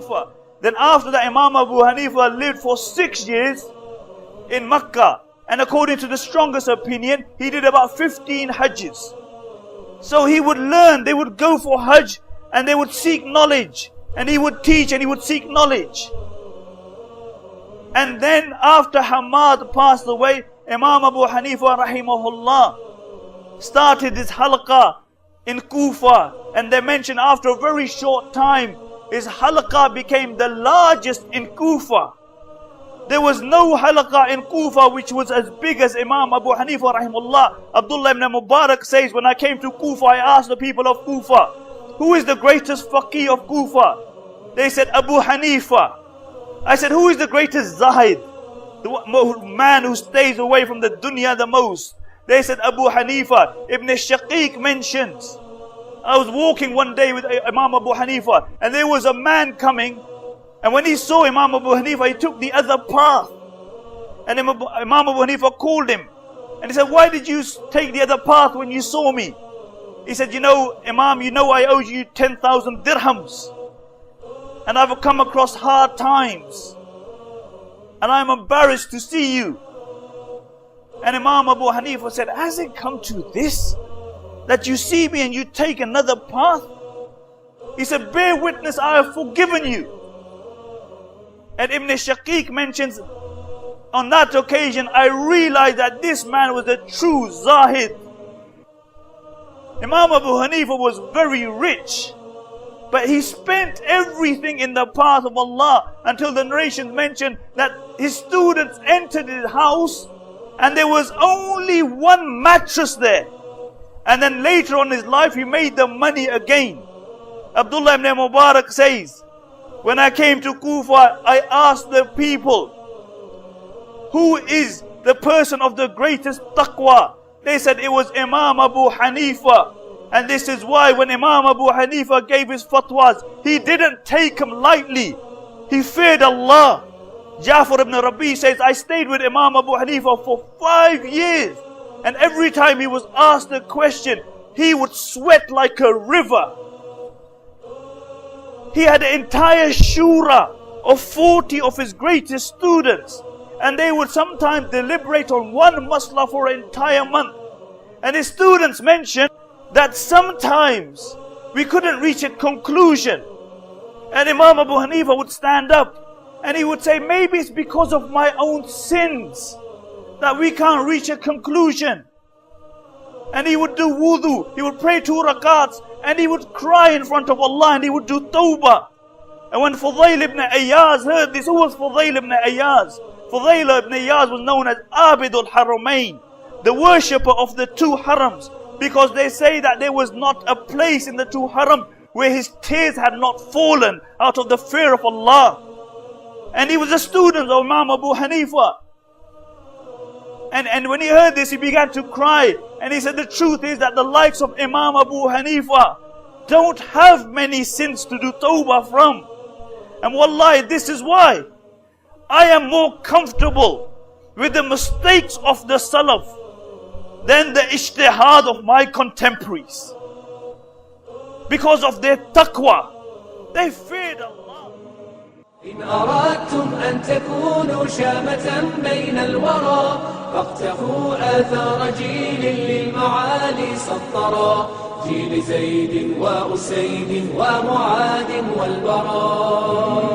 Kufa. Then after that, Imam Abu Hanifa lived for 6 years in Makkah. And according to the strongest opinion, he did about 15 Hajjs. So he would learn, they would go for Hajj and they would seek knowledge. And he would teach and he would seek knowledge. And then after Hamad passed away, Imam Abu Hanifa rahimahullah started his halqa in Kufa. And they mentioned after a very short time, his halqa became the largest in Kufa. There was no halqa in Kufa which was as big as Imam Abu Hanifa rahimahullah. Abdullah ibn Mubarak says, when I came to Kufa, I asked the people of Kufa, who is the greatest faqih of Kufa? They said, Abu Hanifa. I said, who is the greatest zahid? The man who stays away from the dunya the most. They said, Abu Hanifa. Ibn Shaqiq mentions, I was walking one day with Imam Abu Hanifa, and there was a man coming, and when he saw Imam Abu Hanifa, he took the other path. And Imam Abu Hanifa called him, and he said, why did you take the other path when you saw me? He said, you know, Imam, you know I owe you 10,000 dirhams. And I've come across hard times. And I'm embarrassed to see you. And Imam Abu Hanifa said, has it come to this? That you see me and you take another path? He said, bear witness, I have forgiven you. And Ibn Shaqiq mentions, on that occasion, I realized that this man was a true Zahid. Imam Abu Hanifa was very rich, but he spent everything in the path of Allah until the narrations mention that his students entered his house and there was only one mattress there. And then later on in his life, he made the money again. Abdullah ibn Mubarak says, when I came to Kufa, I asked the people, who is the person of the greatest taqwa? They said it was Imam Abu Hanifa. And this is why when Imam Abu Hanifa gave his fatwas, he didn't take them lightly. He feared Allah. Ja'far ibn Rabi says, I stayed with Imam Abu Hanifa for 5 years. And every time he was asked a question, he would sweat like a river. He had an entire shura of 40 of his greatest students. And they would sometimes deliberate on one masla for an entire month. And his students mentioned that sometimes we couldn't reach a conclusion. And Imam Abu Hanifa would stand up and he would say, maybe it's because of my own sins that we can't reach a conclusion. And he would do wudu, he would pray 2 rakats, and he would cry in front of Allah, and he would do tawbah. And when Fudayl ibn Iyaz heard this, who was Fudayl ibn Iyaz? Fudayl ibn Iyaz was known as Abidul Haramain, the worshipper of the 2 harams, because they say that there was not a place in the 2 haram where his tears had not fallen out of the fear of Allah. And he was a student of Imam Abu Hanifa. And when he heard this, he began to cry. And he said, the truth is that the likes of Imam Abu Hanifa don't have many sins to do tawbah from. And wallahi, this is why I am more comfortable with the mistakes of the Salaf than the ijtihad of my contemporaries. Because of their taqwa, they feared Allah. إن أردتم أن تكونوا شامة بين الورى فاقتفوا آثار جيل للمعالي سطرا جيل زيد وأسيد ومعاذ والبراء.